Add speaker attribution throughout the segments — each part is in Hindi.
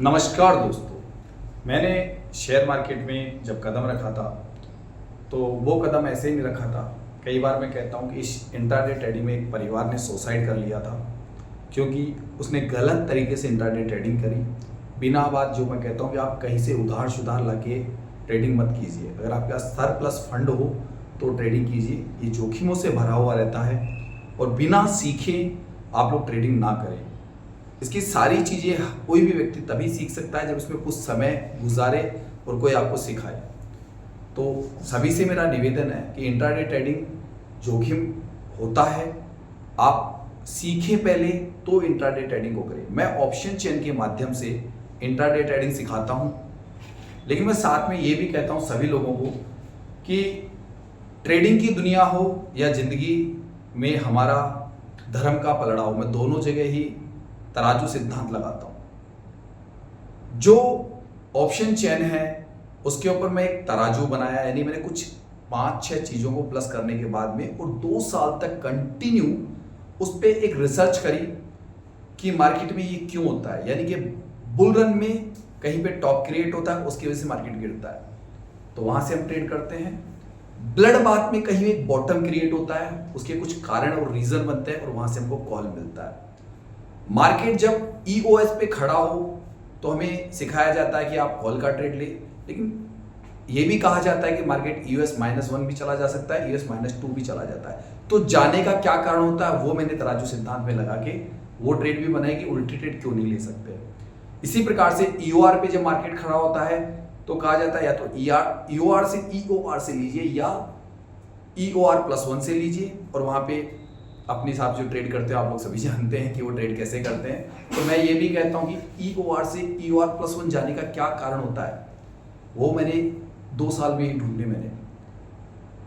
Speaker 1: नमस्कार दोस्तों। मैंने शेयर मार्केट में जब कदम रखा था तो वो कदम ऐसे ही नहीं रखा था। कई बार मैं कहता हूँ कि इस इंट्राडे ट्रेडिंग में एक परिवार ने सुसाइड कर लिया था क्योंकि उसने गलत तरीके से इंट्राडे ट्रेडिंग करी। बिना बात जो मैं कहता हूँ कि आप कहीं से उधार सुधार ला के ट्रेडिंग मत कीजिए। अगर आपके पास सरप्लस फंड हो तो ट्रेडिंग कीजिए। ये जोखिमों से भरा हुआ रहता है और बिना सीखे आप लोग ट्रेडिंग ना करें। इसकी सारी चीज़ें कोई भी व्यक्ति तभी सीख सकता है जब इसमें कुछ समय गुजारे और कोई आपको सिखाए। तो सभी से मेरा निवेदन है कि इंट्राडे ट्रेडिंग जोखिम होता है, आप सीखें पहले तो इंट्राडे ट्रेडिंग को करें। मैं ऑप्शन चेन के माध्यम से इंट्राडे ट्रेडिंग सिखाता हूं, लेकिन मैं साथ में ये भी कहता हूं सभी लोगों को कि ट्रेडिंग की दुनिया हो या जिंदगी में हमारा धर्म का पलड़ा हो, मैं दोनों जगह ही तराजू सिद्धांत लगाता हूं। जो ऑप्शन चेन है उसके ऊपर मैं एक तराजू बनाया, यानी मैंने कुछ 5-6 चीजों को प्लस करने के बाद में और 2 साल तक कंटिन्यू उस पर एक रिसर्च करी कि मार्केट में ये क्यों होता है। यानी कि बुल रन में कहीं पे टॉप क्रिएट होता है, उसकी वजह से मार्केट गिरता है, तो वहां से हम ट्रेड करते हैं। ब्लड बाथ में कहीं एक बॉटम क्रिएट होता है, उसके कुछ कारण और रीजन बनते हैं और वहां से हमको कॉल मिलता है। मार्केट जब ईओएस पे खड़ा हो तो हमें सिखाया जाता है कि आप कॉल का ट्रेड ले, लेकिन यह भी कहा जाता है कि मार्केट यूएस -1 भी चला जा सकता है, यूएस -2 भी चला जाता है। तो जाने का क्या कारण होता है वो मैंने तराजू सिद्धांत में लगा के वो ट्रेड भी बनाई कि उल्टी ट्रेड क्यों नहीं ले सकते। इसी प्रकार से ईओआर पे जब मार्केट खड़ा होता है तो कहा जाता है या तो ईओआर से ईओआर से लीजिए या EOR+1 से लीजिए, और वहां पे अपने हिसाब से ट्रेड करते हो आप लोग सभी जानते हैं कि वो ट्रेड कैसे करते हैं। तो मैं ये भी कहता हूं कि EOR से EOR+1 जाने का क्या कारण होता है वो मैंने 2 साल में ही ढूंढे मैंने।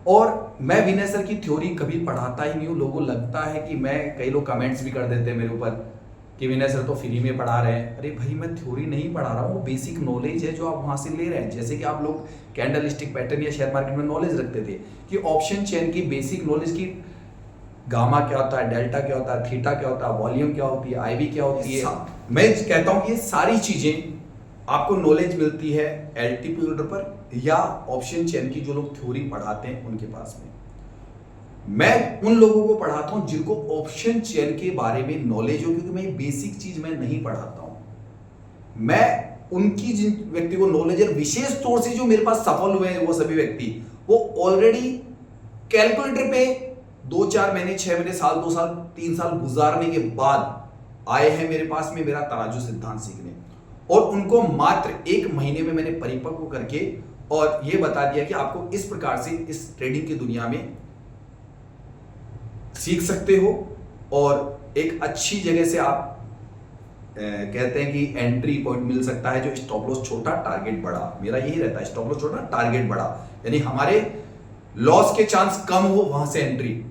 Speaker 1: और मैं विनय सर की थ्योरी कभी पढ़ाता ही नहीं हूं। लोगों को लगता है कि मैं, कई लोग कमेंट्स भी कर देते हैं मेरे ऊपर कि विनय सर तो फ्री में पढ़ा रहे हैं। अरे भाई, मैं थ्योरी नहीं पढ़ा रहा हूँ, वो बेसिक नॉलेज है जो आप वहां से ले रहे हैं। जैसे कि आप लोग कैंडल स्टिक पैटर्न या शेयर मार्केट में नॉलेज रखते थे कि ऑप्शन चेन की बेसिक नॉलेज की गामा क्या होता है, डेल्टा क्या होता है, थीटा क्या होता है, वॉल्यूम क्या होती है, आईवी क्या होती है। मैं कहता हूं कि ये सारी चीजें आपको नॉलेज मिलती है एलटीपी ऑर्डर पर या ऑप्शन चेन की जो लोग थ्योरी पढ़ाते हैं उनके पास में। मैं उन लोगों को पढ़ाता हूं जिनको ऑप्शन चेन के बारे में नॉलेज हो, क्योंकि मैं बेसिक चीज मैं नहीं पढ़ाता हूं। मैं उनकी जिन व्यक्ति को नॉलेज है, विशेष तौर से जो मेरे पास सफल हुए हैं वो सभी व्यक्ति वो ऑलरेडी कैलकुलेटर पे 2-4 महीने, 6 महीने, साल, 2 साल, 3 साल गुजारने के बाद आए हैं मेरे पास में मेरा तराजू सिद्धांत सीखने, और उनको मात्र 1 महीने में मैंने परिपक्व करके और यह बता दिया कि आपको इस प्रकार से इस ट्रेडिंग की दुनिया में सीख सकते हो और एक अच्छी जगह से आप कहते हैं कि एंट्री पॉइंट मिल सकता है जो स्टॉप लॉस छोटा, टारगेट बड़ा। मेरा यही रहता है, स्टॉप लॉस छोटा, टारगेट बड़ा, यानी हमारे लॉस के चांस कम हो, वहां से एंट्री,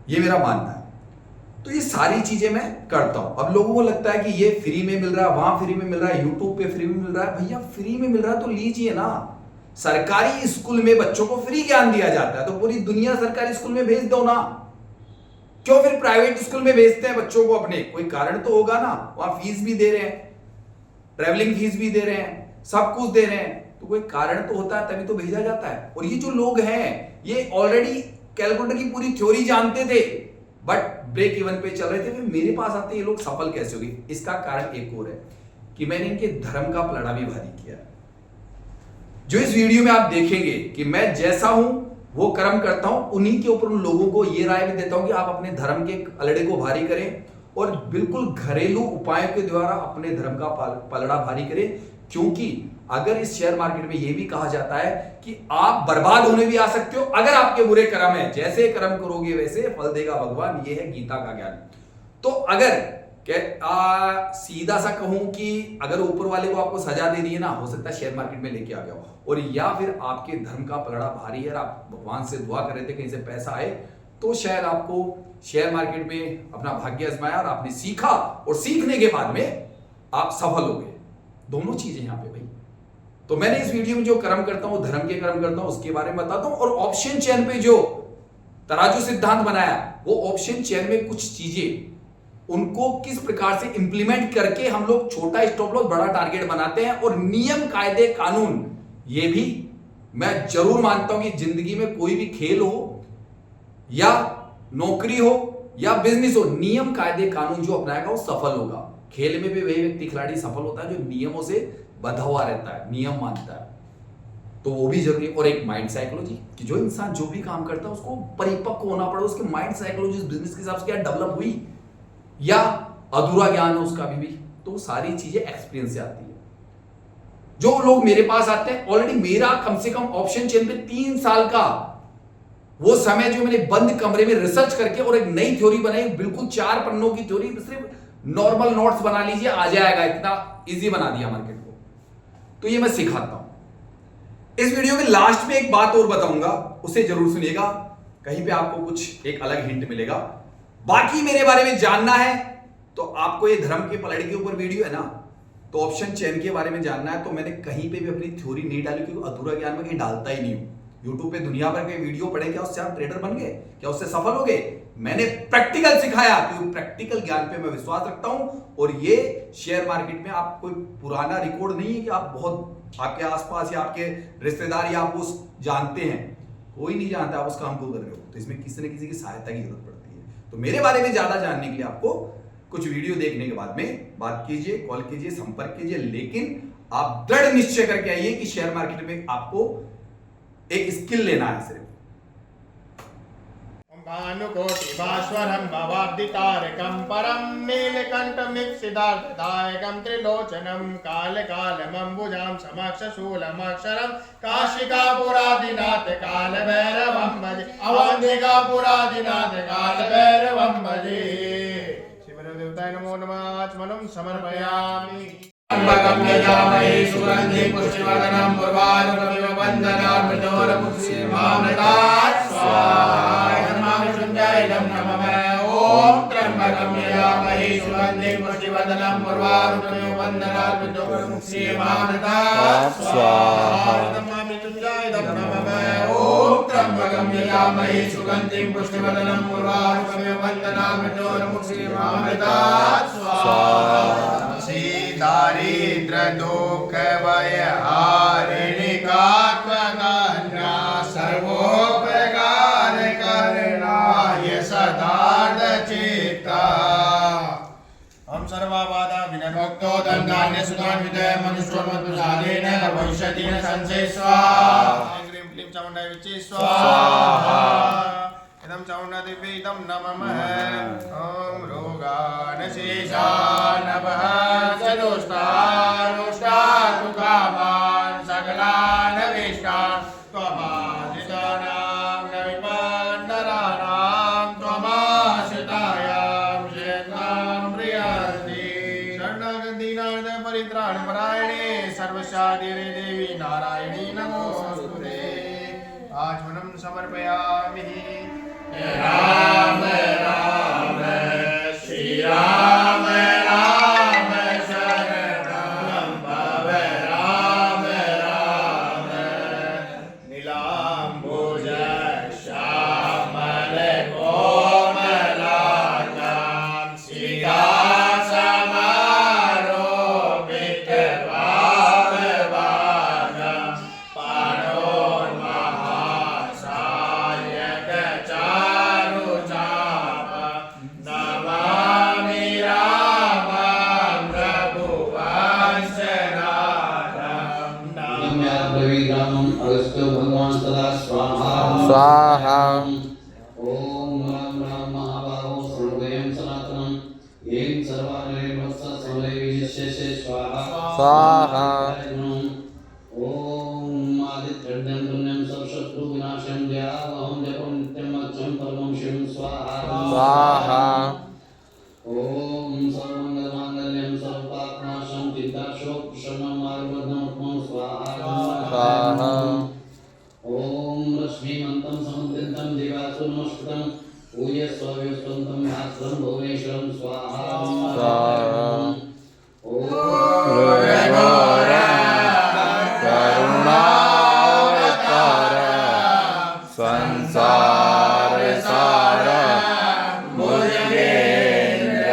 Speaker 1: ये मेरा मानना है। तो ये सारी चीजें मैं करता हूं। अब लोगों को लगता है कि ये फ्री में मिल रहा है, वहां फ्री में मिल रहा है, यूट्यूब पे फ्री में मिल रहा है। भैया फ्री में मिल रहा है तो लीजिए ना। सरकारी स्कूल में बच्चों को फ्री ज्ञान दिया जाता है तो पूरी दुनिया सरकारी स्कूल में भेज दो ना। क्यों फिर प्राइवेट स्कूल में भेजते हैं बच्चों को अपने? कोई कारण तो होगा ना। वहां फीस भी दे रहे हैं, ट्रेवलिंग फीस भी दे रहे हैं, सब कुछ दे रहे हैं, तो कोई कारण तो होता है तभी तो भेजा जाता है। और ये जो लोग हैं ये ऑलरेडी कैलकुलेटर की पूरी थ्योरी जानते थे बट ब्रेक इवन पे चल रहे थे, फिर मेरे पास आते ये लोग सफल कैसे हो गए? इसका कारण एक और है कि मैंने इनके धर्म का पलड़ा भी भारी किया। जो इस वीडियो में आप देखेंगे कि मैं जैसा हूं वो कर्म करता हूं, उन्हीं के ऊपर उन लोगों को ये राय भी देता हूं कि आप अपने धर्म के अलड़े को भारी करें और बिल्कुल घरेलू उपायों के द्वारा अपने धर्म का पलड़ा भारी करें। क्योंकि अगर इस शेयर मार्केट में यह भी कहा जाता है कि आप बर्बाद होने भी आ सकते हो अगर आपके बुरे कर्म है, जैसे कर्म करोगे वैसे फल देगा भगवान, ये है गीता का ज्ञान। तो अगर सीधा सा कहूं कि अगर ऊपर वाले को आपको सजा दे दी है ना, हो सकता है शेयर मार्केट में लेके आ गया हो, और या फिर आपके धर्म का पलड़ा भारी है, आप भगवान से दुआ कर रहे थे कहीं से पैसा आए, तो शायद आपको शेयर मार्केट में अपना भाग्य आजमाया और आपने सीखा और सीखने के बाद में आप सफल हो गए। दोनों चीजें यहां पे भाई। तो मैंने इस वीडियो में जो कर्म करता हूं, धर्म के कर्म करता हूं, उसके बारे में बताता हूं। और ऑप्शन चेन पे जो तराजू सिद्धांत बनाया, वो ऑप्शन चेन में कुछ चीजें
Speaker 2: उनको किस प्रकार से इंप्लीमेंट करके हम लोग छोटा स्टॉप लॉस बड़ा टारगेट बनाते हैं। और नियम कायदे कानून, ये भी मैं जरूर मानता हूं कि जिंदगी में कोई भी खेल हो या नौकरी हो या बिजनेस हो, नियम कायदे कानून जो अपनाएगा वो सफल होगा। खेल में भी वही व्यक्ति खिलाड़ी सफल होता है जो नियमों से बंधा हुआ रहता है, नियम मानता है। तो वो भी जरूरी है। और एक माइंड साइकोलॉजी कि जो इंसान जो भी काम करता है उसको परिपक्व होना पड़े, उसके माइंड साइकोलॉजी बिजनेस के हिसाब से क्या डेवलप हुई या अधूरा ज्ञान है उसका भी। तो सारी चीजें एक्सपीरियंस से आती है। जो लोग मेरे पास आते हैं, ऑलरेडी मेरा कम से कम ऑप्शन चेन पे 3 साल का वो समय जो मैंने बंद कमरे में रिसर्च करके और एक नई थ्योरी बनाई, बिल्कुल 4 पन्नों की थ्योरी, सिर्फ नॉर्मल नोट्स बना लीजिए आ जाएगा, इतना इजी बना दिया मार्केट को। तो ये मैं सिखाता हूं। इस वीडियो के लास्ट में एक बात और बताऊंगा, उसे जरूर सुनिएगा, कहीं पे आपको कुछ एक अलग हिंट मिलेगा। बाकी मेरे बारे में जानना है तो आपको ये धर्म के पलड़ के ऊपर वीडियो है ना, तो ऑप्शन चेन के बारे में जानना है तो मैंने कहीं पे भी अपनी थ्योरी नहीं डाली, क्योंकि अधूरा ज्ञान में कहीं डालता ही नहीं हूं। यूट्यूब पे दुनिया भर के वीडियो पढ़े, क्या उससे आप ट्रेडर बन गए, क्या उससे सफल हो गए? मैंने प्रैक्टिकल सिखाया, क्योंकि प्रैक्टिकल ज्ञान पे मैं विश्वास रखता हूं। और ये शेयर मार्केट में आप कोई पुराना रिकॉर्ड नहीं है कि आप बहुत आपके आसपास या आपके रिश्तेदार या आप उस जानते हैं, कोई नहीं जानता आप उस काम को कर रहे हो। तो इसमें किसी न किसी की सहायता की जरूरत पड़ती है। तो मेरे बारे में ज्यादा जानने के लिए आपको कुछ वीडियो देखने के बाद में बात कीजिए, कॉल कीजिए, संपर्क कीजिए, लेकिन आप दृढ़ निश्चय करके आइए कि शेयर मार्केट में आपको एक स्किल लेना है सिर्फ।
Speaker 3: भानुकोटि भास्वरं भवाब्दितारकं परं नीलकण्ठमिप्सितार्थदायकं त्रिलोचनं कालकालमम्बुजां समक्षशूलमक्षरं काशिकापुरादिनाथ कालभैरवं भजे, अवन्तिकापुरादिनाथ कालभैरवं भजे। शिवदेवताय नमो नमः। आचमनं समर्पयामि। त्र्यम्बकं यजामहे सुगन्धिं पुष्टिवर्धनं उर्वारुकमिव बन्धनान् मृतोर्मुक्षीमामृतात् स्वाहा। धर्मानुसुञ्जायनं नमः। ॐ त्र्यम्बकं यजामहे सुगन्धिं पुष्टिवर्धनं उर्वारुकमिव बन्धनान् मृतोर्मुक्षीमामृतात् स्वाहा। धर्मानुसुञ्जायनं नमः। ॐ त्र्यम्बकं यजामहे सुगन्धिं पुष्टिवर्धनं उर्वारुकमिव बन्धनान् मृतोर्मुक्षीमामृतात् स्वाहा। दारिद्र दुख भय हारिणी कात्मना सर्वोपकार करणाय सदार्थ चित्ता। हम सर्वबाधा विनिर्मुक्तो धन्यान्य सुधान्वित मनुष्योन्मत्तशालेन भविष्यति न संशय स्वाहा। ह्रीं क्लीं चामुण्डाय विच्चे स्वाहा। इदं चामुण्डादेव्यै इदं नमः। ॐ रोगानशेषानवः चतुष्टानुष्टातुकामान् सकलानभीष्टान् त्वमाश्रितानां न विपन्नराणां त्वमाश्रितायां शरणां प्रियन्ति। शरणागतिनाथ परित्राणपरायणे सर्वस्यादिरे देवी नारायणी नमोस्तुते। आचमनं समर्पयामि। राम राम श्री राम राम शरणं भव राम राम। नीलाम्बुज श्यामल कोमलाकां सीतासमारोपित भावभागं पाणोन्महासायक चारुचापं नमामि रामं रघुवंशनाथं।
Speaker 4: ग्रामम अगस्त्यो भगवान सदा स्वाहा
Speaker 5: स्वाहा।
Speaker 4: ओम राम राम महाबाहो सर्वयं सनातनं येन सर्वाणि वत्स समले विजयसे स्वाहा
Speaker 5: स्वाहा।
Speaker 4: ओम आदित्यं पुण्यं सर्वशत्रु विनाशं ध्यावहं जपं नित्यं अच्चं परमं शिवं स्वाहा
Speaker 5: स्वाहा।
Speaker 4: ओम सर्वमंगलमांगल्यं सर्वपापनाशं चिन्ताशोकशमनं मार्गवर्धनोत्तमं स्वाहा
Speaker 5: स्वाहा।
Speaker 4: ओम रश्मिमन्तं समुद्रितं दिवासु नमस्कृतं पूज्यस्वविस्वन्तं भास्वरं भुवनेश्वरं स्वाहा
Speaker 5: स्वाहा।
Speaker 4: ओम
Speaker 5: करुणावतार संसार सार भुजगेन्द्र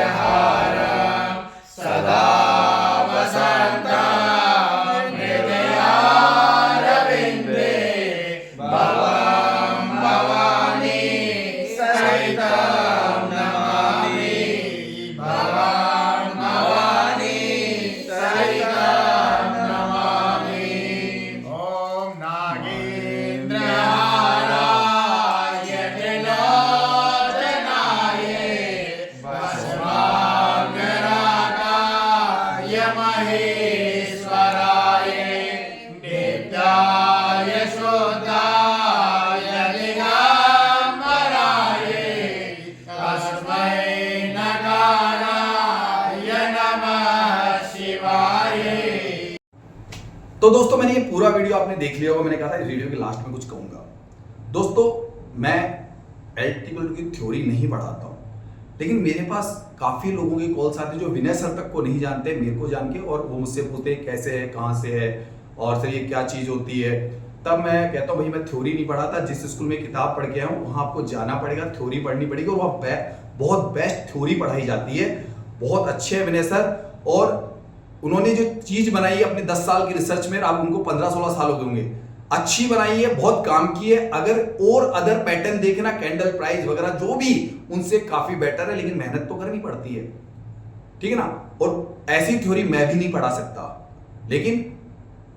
Speaker 3: महेश्वराय नित्याय शुद्धाय दिगंबराय तस्मै नकाराय नमः शिवाय।
Speaker 1: तो दोस्तों मैंने ये पूरा वीडियो आपने देख लिया होगा। मैंने कहा था इस वीडियो के लास्ट में कुछ कहूंगा। दोस्तों मैं एल्टिट्यूड की थ्योरी नहीं पढ़ाता हूं, लेकिन मेरे पास काफी लोगों की कॉल्स आती है जो विनय सर तक को नहीं जानते, मेरे को जान के, और वो मुझसे पूछते हैं कैसे है, कहाँ से है, और सर ये क्या चीज होती है। तब मैं कहता हूँ भाई मैं थ्योरी नहीं पढ़ाता, जिस स्कूल में किताब पढ़ के आया हूँ वहां आपको जाना पड़ेगा, थ्योरी पढ़नी पड़ेगी, और वहाँ बहुत बेस्ट थ्योरी पढ़ाई जाती है। बहुत अच्छे है विनय सर, और उन्होंने जो चीज बनाई है अपने 10 साल की रिसर्च में, आप उनको 15-16 साल हो गए होंगे, अच्छी बनाई है, बहुत काम की है। अगर और अदर पैटर्न देखना, कैंडल प्राइस वगैरह जो भी, उनसे काफी बेटर है, लेकिन मेहनत तो करनी पड़ती है, ठीक है ना। और ऐसी थ्योरी मैं भी नहीं पढ़ा सकता, लेकिन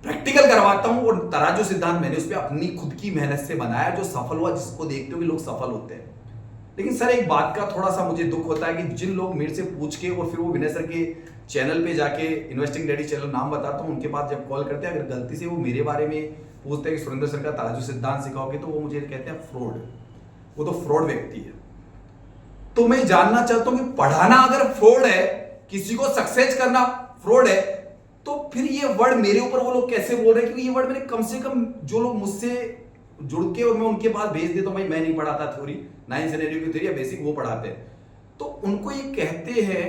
Speaker 1: प्रैक्टिकल करवाता हूं, और तराजू सिद्धांत मैंने उस पर अपनी खुद की मेहनत से बनाया, जो सफल हुआ, जिसको देखते हो कि लोग सफल होते हैं। लेकिन सर एक बात का थोड़ा सा मुझे दुख होता है कि जिन लोग मेरे से पूछ के और फिर वो विनय सर के चैनल पे जाके, इन्वेस्टिंग डैडी चैनल नाम बताता हूँ, उनके पास जब कॉल करते हैं, अगर गलती से वो मेरे बारे में पूछते हैं कि सुरेंद्र सर का तराजू सिद्धांत सिखाओगे, तो वो मुझे कहते हैं फ्रॉड, वो तो फ्रॉड व्यक्ति है। तो मैं जानना चाहता हूं कि पढ़ाना अगर फ्रॉड है, किसी को सक्सेस करना फ्रॉड है, तो फिर ये वर्ड मेरे ऊपर वो लोग कैसे बोल रहे हैं? क्योंकि ये वर्ड मैंने कम से कम, जो लोग मुझसे जुड़ के और मैं उनके पास भेज देता हूं, भाई मैं नहीं पढ़ाता थ्योरी, 9 सिनेरियो की थ्योरी या बेसिक वो पढ़ाते हैं, तो उनको ये कहते हैं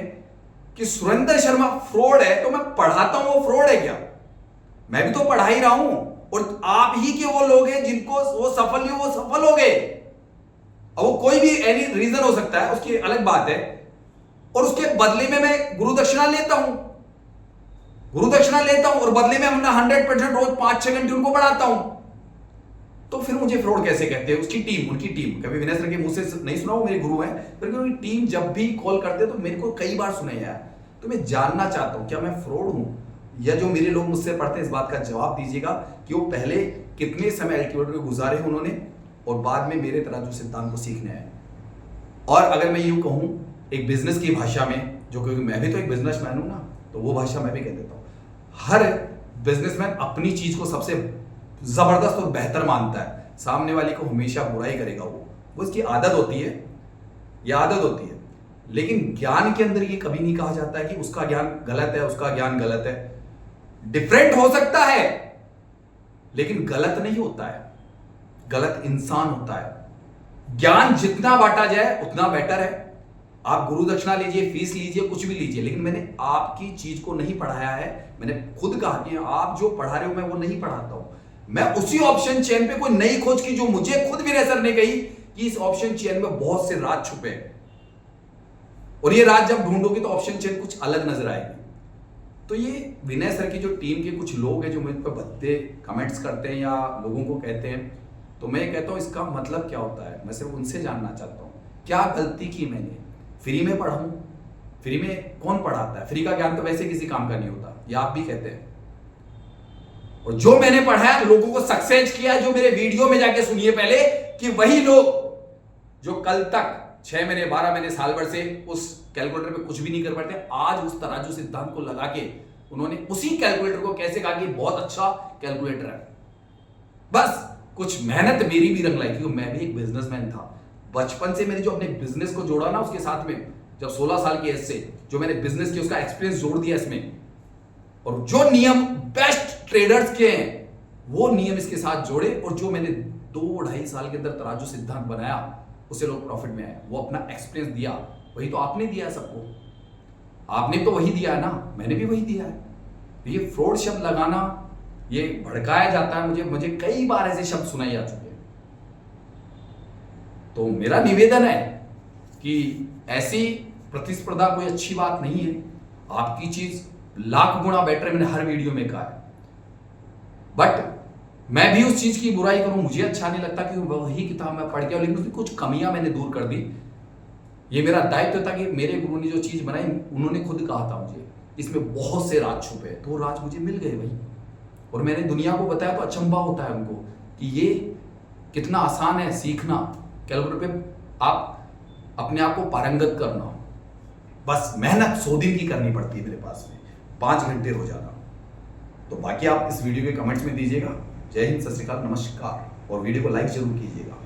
Speaker 1: कि सुरेंद्र शर्मा फ्रॉड है, तो मैं पढ़ाता हूं वो फ्रॉड है क्या? मैं भी तो पढ़ा ही रहा हूं, और आप ही के वो लोग हैं जिनको वो सफल नहीं, वो सफल हो गए। अब वो कोई भी एनी रीजन हो सकता है, उसकी अलग बात है, और उसके बदले में मैं गुरु दक्षिणा लेता हूं, और बदले में अपना 100% रोज 5-6 घंटे उनको पढ़ाता हूं। तो फिर मुझे फ्रॉड कैसे कहते हैं? उनकी टीम, कभी विनय सर के मुंह से नहीं सुना, वो मेरे गुरु हैं, पर उनकी टीम जब भी कॉल करते हैं तो मेरे को कई बार सुना यार। तो मैं जानना चाहता हूं क्या मैं फ्रॉड हूं, या जो मेरे लोग मुझसे पढ़ते हैं, इस बात का जवाब दीजिएगा कि वो पहले कितने समय एल्टिट्यूड में गुजारे उन्होंने, और बाद में मेरे तराजू सिद्धांत को सीखने आए। और अगर मैं यूं कहूं एक बिजनेस की भाषा में, जो क्योंकि मैं भी तो एक बिजनेसमैन हूं ना, तो वो भाषा मैं भी कह देता हूं, हर बिजनेसमैन अपनी चीज को सबसे जबरदस्त और बेहतर मानता है, सामने वाले को हमेशा बुराई करेगा, वो इसकी आदत होती है, लेकिन ज्ञान के अंदर ये कभी नहीं कहा जाता है कि उसका ज्ञान गलत है, उसका ज्ञान गलत है। डिफरेंट हो सकता है, लेकिन गलत नहीं होता है, गलत इंसान होता है। ज्ञान जितना बांटा जाए उतना बेटर है। आप गुरु दक्षिणा लीजिए, फीस लीजिए, कुछ भी लीजिए, लेकिन मैंने आपकी चीज को नहीं पढ़ाया है। मैंने खुद कहा कि आप जो पढ़ा रहे हो मैं वो नहीं पढ़ाता हूं। मैं उसी ऑप्शन चेन पे कोई नई खोज की जो मुझे खुद विनय सर ने कही कि इस ऑप्शन चेन में बहुत से राज छुपे हैं, और ये राज जब ढूंढोगे तो ऑप्शन चेन कुछ अलग नजर आएगी। तो ये विनय सर की जो टीम के कुछ लोग हैं जो मुझ पर भद्दे कमेंट्स करते हैं या लोगों को कहते हैं, तो मैं कहता हूं इसका मतलब क्या होता है। मैं सिर्फ उनसे जानना चाहता हूं क्या गलती की मैंने। फ्री में पढ़ाऊं, फ्री में कौन पढ़ाता है? फ्री का ज्ञान तो वैसे किसी काम का नहीं होता, ये आप भी कहते हैं। और जो मैंने पढ़ाया, लोगों को सक्सेस किया, जो मेरे वीडियो में जाके सुनिए पहले, कि वही लोग जो कल तक 6 महीने 12 महीने साल भर से उस कैलकुलेटर पे कुछ भी नहीं कर पाते, आज उस तराजू सिद्धांत को लगा के उन्होंने उसी कैलकुलेटर को कैसे कहा कि बहुत अच्छा कैलकुलेटर है। बस कुछ मेहनत मेरी भी रंग लाई, क्योंकि मैं भी एक बिजनेसमैन था। बचपन से मैंने जो अपने बिजनेस को जोड़ा ना, उसके साथ में जब 16 साल की एज से जो मैंने बिजनेस किया, उसका एक्सपीरियंस जोड़ दिया इसमें, और जो नियम बेस्ट ट्रेडर्स के हैं वो नियम इसके साथ जोड़े, और जो मैंने 2-2.5 साल के अंदर तराजू सिद्धांत बनाया, उससे लोग प्रॉफिट में आए। वो अपना एक्सपीरियंस दिया, वही तो आपने दिया है सबको। आपने तो वही दिया है ना, मैंने भी वही दिया है। ये फ्रॉड शब्द लगाना, ये भड़काया जाता है, मुझे कई बार ऐसे शब्द सुनाए जा चुके हैं। तो मेरा निवेदन है कि ऐसी प्रतिस्पर्धा कोई अच्छी बात नहीं है। आपकी चीज लाख गुना बेटर है, मैंने हर वीडियो में कहा है। बट मैं भी उस चीज की बुराई करूं, मुझे अच्छा नहीं लगता कि वही किताब मैं पढ़ गया, लेकिन उसकी कुछ कमियां मैंने दूर कर दी। ये मेरा दायित्व था कि मेरे गुरु ने जो चीज बनाई, उन्होंने खुद कहा था मुझे इसमें बहुत से राज छुपे हैं, तो राज मुझे मिल गए भाई। और मैंने दुनिया को बताया तो अचंभा होता है उनको कि ये कितना आसान है सीखना। कैलकुलेटर पे आप अपने आप को पारंगत करना, बस मेहनत 100 दिन की करनी पड़ती है मेरे पास में। 5 घंटे रोजाना। तो बाकी आप इस वीडियो के कमेंट्स में दीजिएगा। जय हिंद, सत श्री अकाल, नमस्कार, और वीडियो को लाइक जरूर कीजिएगा।